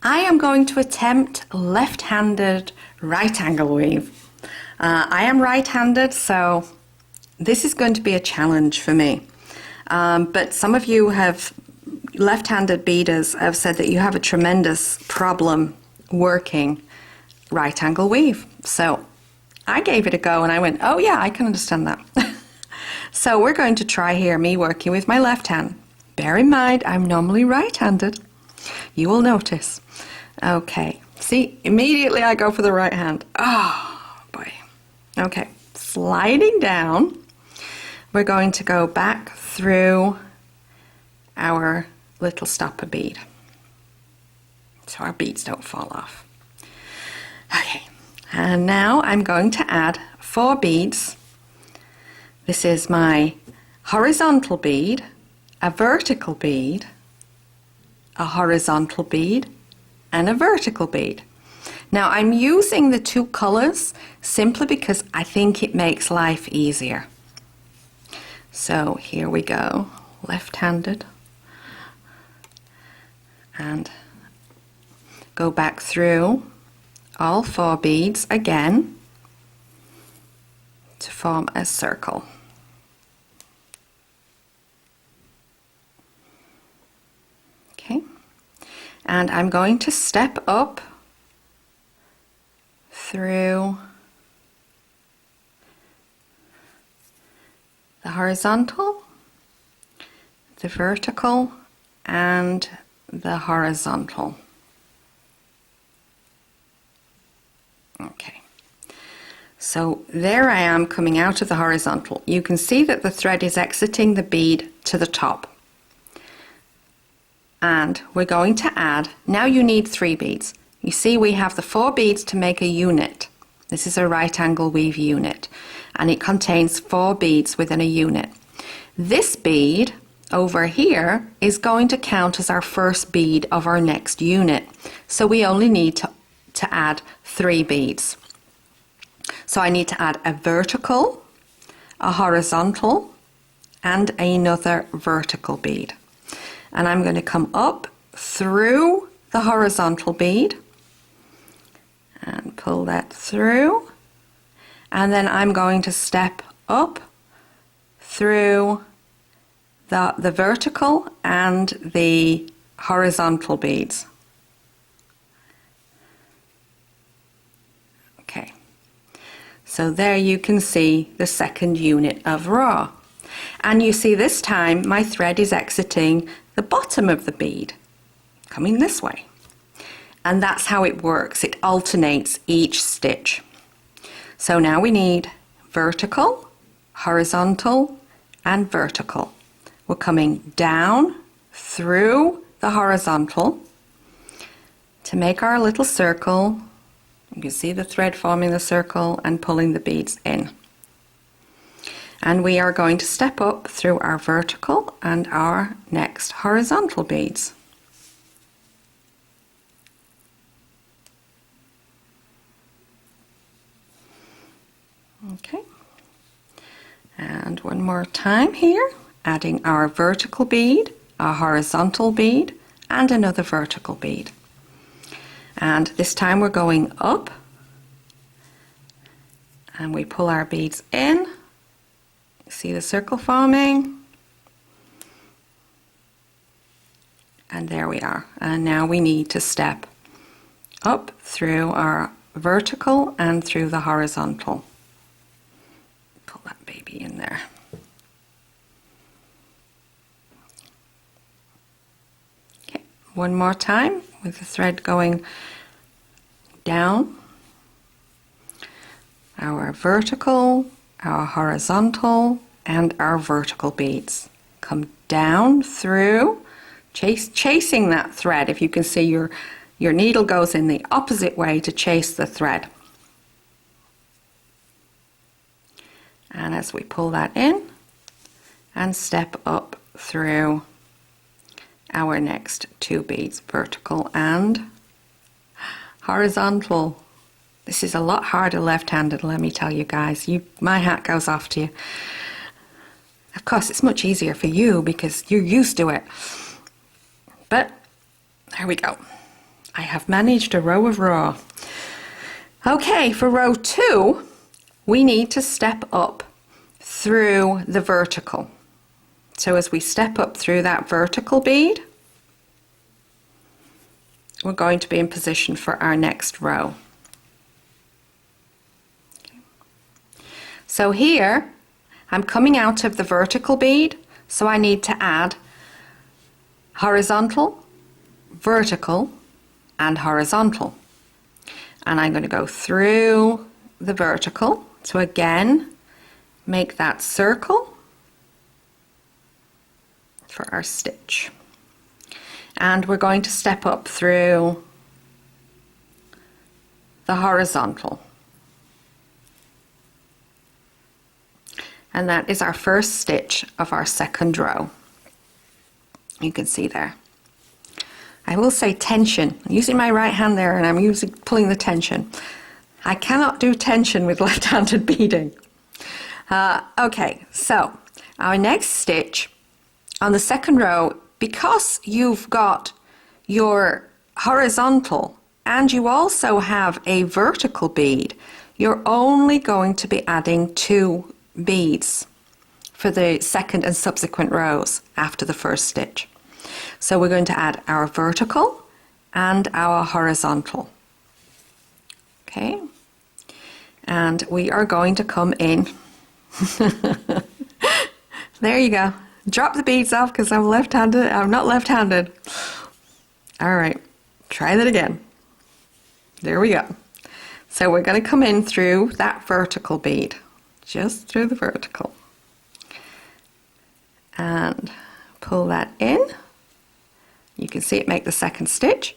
I am going to attempt left-handed right angle weave. I am right-handed, so this is going to be a challenge for me. But some of you have, left-handed beaders, have said that you have a tremendous problem working right angle weave. So I gave it a go and I went, oh yeah, I can understand that. So we're going to try here, me working with my left hand. Bear in mind, I'm normally right-handed. You will notice. Okay, see, immediately I go for the right hand. Oh, boy. Okay, sliding down, we're going to go back through our little stopper bead so our beads don't fall off. Okay, and now I'm going to add 4 beads. This is my horizontal bead, a vertical bead, a horizontal bead, and a vertical bead. Now I'm using the 2 colors simply because I think it makes life easier. So here we go, left-handed, and go back through all 4 beads again to form a circle. Okay, and I'm going to step up through the horizontal, the vertical, and the horizontal. Okay, so there I am coming out of the horizontal. You can see that the thread is exiting the bead to the top. And we're going to add, now you need 3 beads. You see we have the 4 beads to make a unit. This is a right angle weave unit and it contains 4 beads within a unit. This bead over here is going to count as our first bead of our next unit. So we only need to add 3 beads. So I need to add a vertical, a horizontal, and another vertical bead. And I'm going to come up through the horizontal bead and pull that through, and then I'm going to step up through the vertical and the horizontal beads. Okay, so there you can see the second unit of raw, and you see this time my thread is exiting the bottom of the bead, coming this way. And that's how it works. It alternates each stitch. So now we need vertical, horizontal, and vertical. We're coming down through the horizontal to make our little circle. You can see the thread forming the circle and pulling the beads in. And we are going to step up through our vertical and our next horizontal beads. Okay, and one more time here, adding our vertical bead, our horizontal bead, and another vertical bead. And this time we're going up, and we pull our beads in. See the circle forming? And there we are. And now we need to step up through our vertical and through the horizontal. Pull that baby in there. Okay, one more time with the thread going down. Our vertical, our horizontal, and our vertical beads. Come down through, chasing that thread. If you can see, your needle goes in the opposite way to chase the thread. And as we pull that in and step up through our next 2 beads, vertical and horizontal. This is a lot harder left-handed, let me tell you guys. My hat goes off to you. Of course, it's much easier for you because you're used to it. But there we go. I have managed a row of raw. Okay, for row 2, we need to step up through the vertical. So as we step up through that vertical bead, we're going to be in position for our next row. Okay. So here, I'm coming out of the vertical bead, so I need to add horizontal, vertical, and horizontal. And I'm going to go through the vertical to again make that circle for our stitch. And we're going to step up through the horizontal. And that is our first stitch of our second row. You can see there. I will say tension. I'm using my right hand there and I'm pulling the tension. I cannot do tension with left-handed beading. Okay, so our next stitch on the second row, because you've got your horizontal and you also have a vertical bead, you're only going to be adding 2 beads for the second and subsequent rows after the first stitch. So we're going to add our vertical and our horizontal. Okay, and we are going to come in. There you go. Drop the beads off because I'm left-handed. I'm not left-handed. All right, try that again. There we go. So we're going to come in through that vertical bead, just through the vertical. And pull that in. You can see it make the second stitch.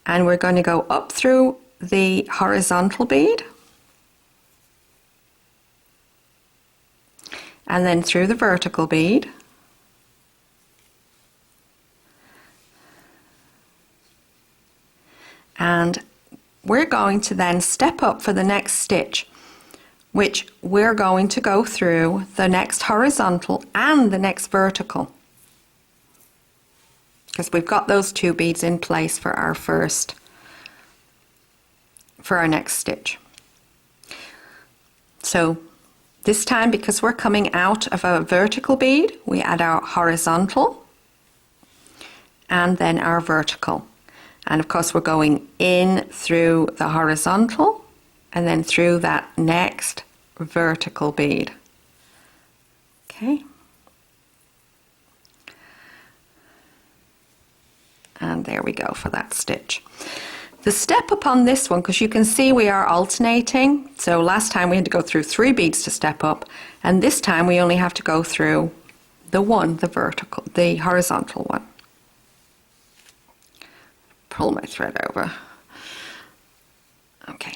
And we're going to go up through the horizontal bead. And then through the vertical bead. And we're going to then step up for the next stitch, which we're going to go through the next horizontal and the next vertical, because we've got those 2 beads in place for our next stitch. So this time, because we're coming out of a vertical bead, we add our horizontal and then our vertical. And of course we're going in through the horizontal and then through that next vertical bead. Okay. And there we go for that stitch. The step up on this one, because you can see we are alternating. So last time we had to go through 3 beads to step up, and this time we only have to go through the horizontal one. Pull my thread over. Okay.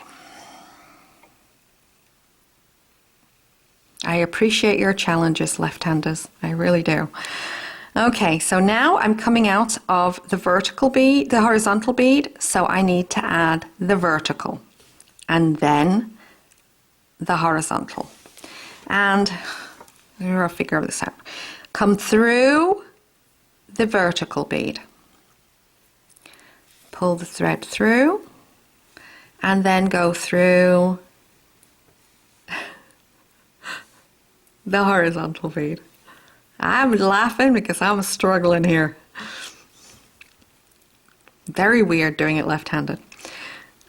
I appreciate your challenges, left-handers. I really do. Okay, so now I'm coming out of the vertical bead, the horizontal bead, so I need to add the vertical and then the horizontal. And I'll figure this out. Come through the vertical bead. Pull the thread through and then go through the horizontal bead. I'm laughing because I'm struggling here. Very weird doing it left-handed.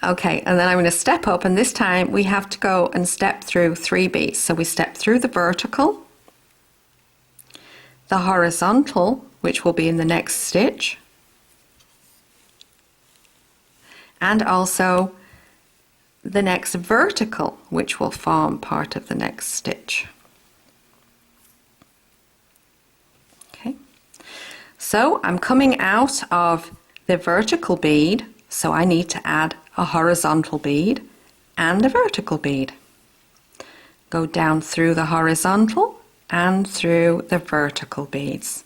Okay, and then I'm going to step up, and this time we have to go and step through 3 beads. So we step through the vertical, the horizontal, which will be in the next stitch, and also the next vertical, which will form part of the next stitch. Okay, so I'm coming out of the vertical bead, so I need to add a horizontal bead and a vertical bead. Go down through the horizontal and through the vertical beads.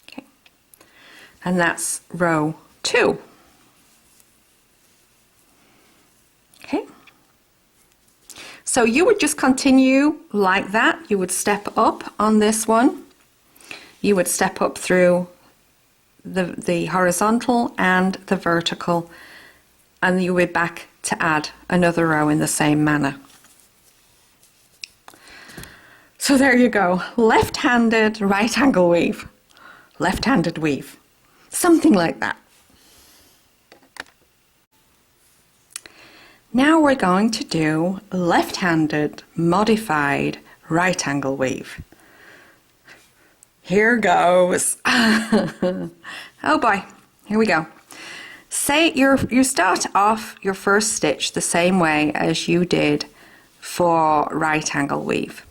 Okay, and that's row 2. Okay, so you would just continue like that. You would step up on this one. You would step up through the horizontal and the vertical, and you'll be back to add another row in the same manner. So there you go, left-handed right angle weave, left-handed weave, something like that. Now we're going to do left-handed modified right angle weave. Here goes. Oh boy, here we go. Say you start off your first stitch the same way as you did for right angle weave.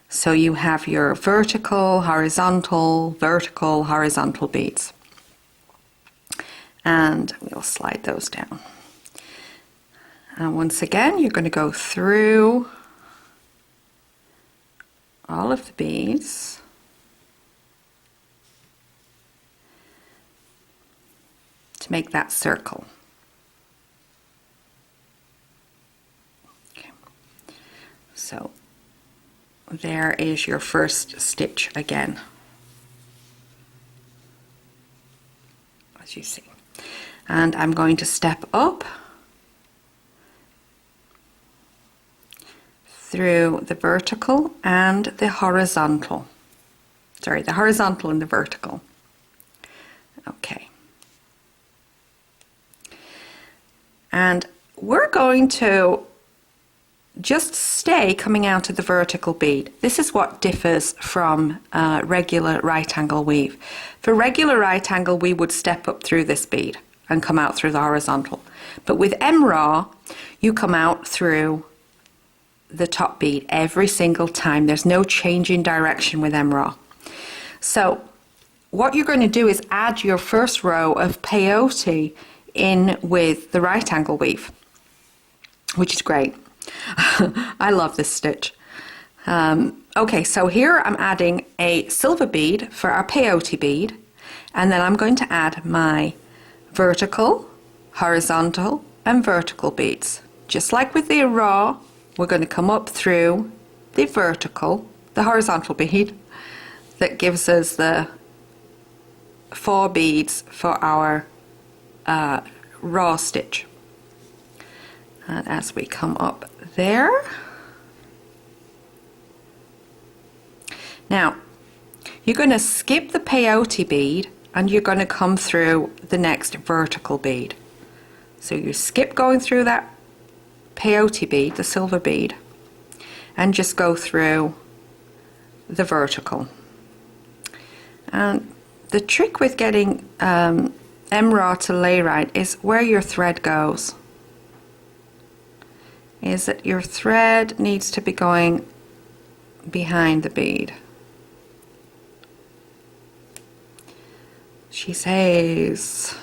So you have your vertical, horizontal beads. And we'll slide those down. And once again, you're going to go through all of the beads. To make that circle. Okay. So there is your first stitch again, as you see. And I'm going to step up through the vertical and the horizontal. Sorry, the horizontal and the vertical. Okay. And we're going to just stay coming out of the vertical bead. This is what differs from regular right angle weave. For regular right angle, we would step up through this bead and come out through the horizontal. But with MRAW, you come out through the top bead every single time. There's no change in direction with MRAW. So what you're going to do is add your first row of peyote in with the right angle weave, which is great. I love this stitch. Okay, so here I'm adding a silver bead for our peyote bead, and then I'm going to add my vertical, horizontal, and vertical beads. Just like with the raw, we're going to come up through the vertical, the horizontal bead that gives us the 4 beads for our raw stitch. And as we come up there, now you're going to skip the peyote bead and you're going to come through the next vertical bead. So you skip going through that peyote bead, the silver bead, and just go through the vertical. And the trick with getting MRAW to lay right is where your thread goes. Is that your thread needs to be going behind the bead. She says,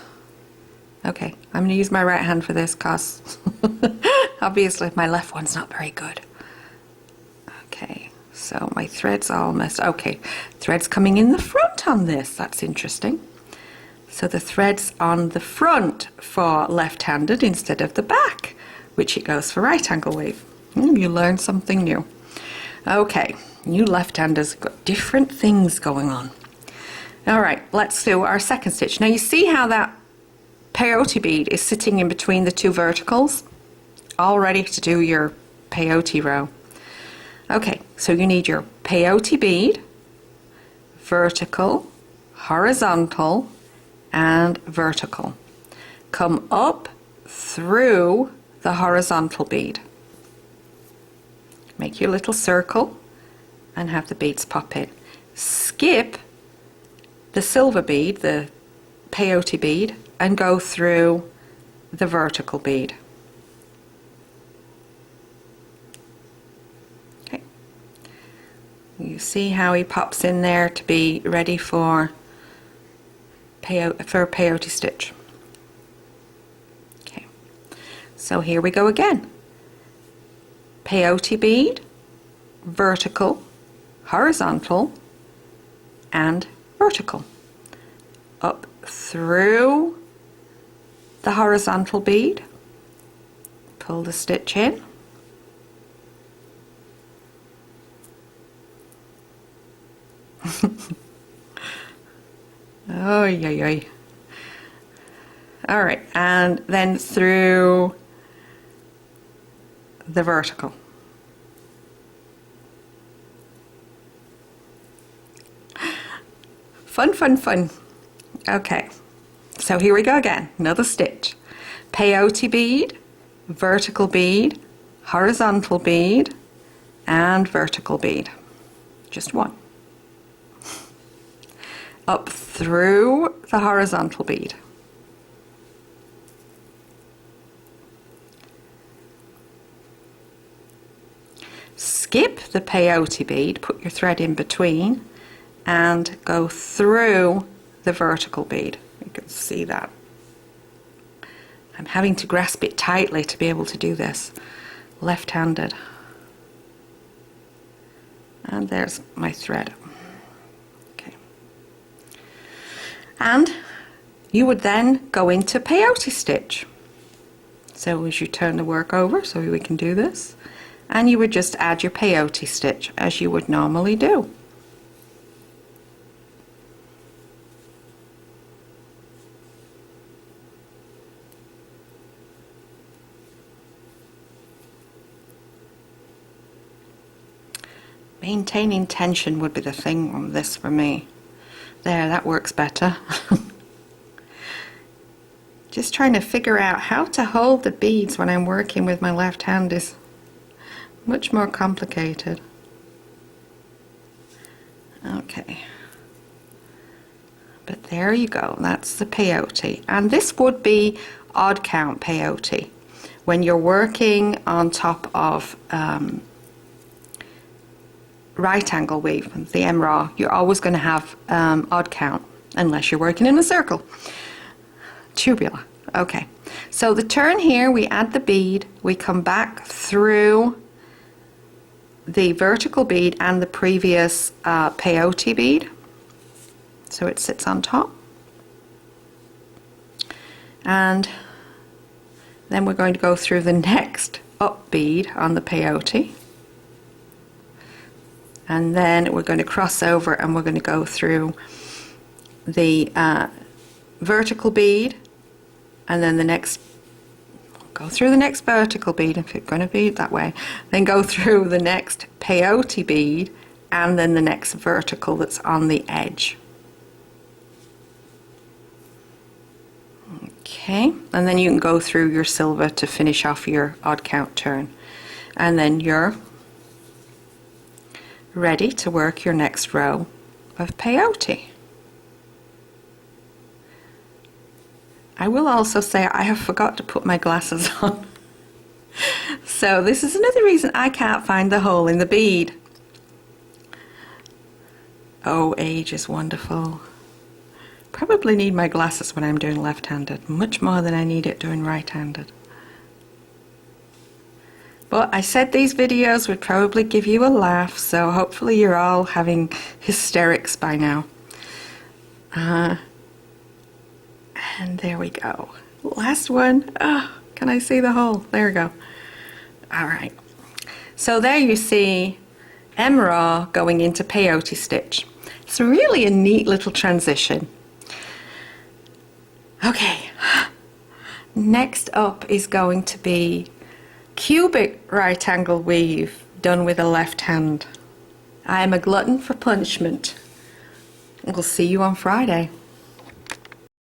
okay, I'm going to use my right hand for this because obviously my left one's not very good. Okay, so my thread's all messed. Okay, thread's coming in the front on this. That's interesting. So the thread's on the front for left-handed instead of the back, which it goes for right angle weave. You learn something new. Okay, you left-handers got different things going on. All right, let's do our second stitch. Now you see how that peyote bead is sitting in between the two verticals, all ready to do your peyote row. Okay, so you need your peyote bead, vertical, horizontal, and vertical. Come up through the horizontal bead. Make your little circle and have the beads pop in. Skip the silver bead, the peyote bead, and go through the vertical bead. Okay. You see how he pops in there to be ready for a peyote stitch. Okay. So here we go again. Peyote bead, vertical, horizontal, and vertical. Up through the horizontal bead, pull the stitch in, Oh, yeah. All right, and then through the vertical. Fun. Okay, so here we go again, another stitch. Peyote bead, vertical bead, horizontal bead, and vertical bead. Just one. Up through the horizontal bead. Skip the peyote bead, put your thread in between, and go through the vertical bead. You can see that. I'm having to grasp it tightly to be able to do this, left-handed. And there's my thread. Okay. And you would then go into peyote stitch. So as you turn the work over, so we can do this, and you would just add your peyote stitch as you would normally do. Maintaining tension would be the thing on this for me. There, that works better. Just trying to figure out how to hold the beads when I'm working with my left hand is much more complicated. Okay. But there you go, that's the peyote. And this would be odd count peyote. When you're working on top of right angle weave, the MRAW, you're always going to have odd count, unless you're working in a circle. Tubular. Okay, so the turn here, we add the bead, we come back through the vertical bead and the previous peyote bead, so it sits on top, and then we're going to go through the next up bead on the peyote, and then we're going to cross over and we're going to go through the vertical bead, and then go through the next vertical bead if it's going to be that way, then go through the next peyote bead, and then the next vertical that's on the edge. Okay, and then you can go through your silver to finish off your odd count turn, and then you're ready to work your next row of peyote. I will also say I have forgot to put my glasses on. So this is another reason I can't find the hole in the bead. Oh, age is wonderful. Probably need my glasses when I'm doing left-handed, much more than I need it doing right-handed. But I said these videos would probably give you a laugh, so hopefully you're all having hysterics by now. And there we go. Last one. Oh, can I see the hole? There we go. All right. So there you see MRAW going into peyote stitch. It's really a neat little transition. Okay. Next up is going to be cubic right angle weave done with a left hand. I am a glutton for punishment. We'll see you on Friday.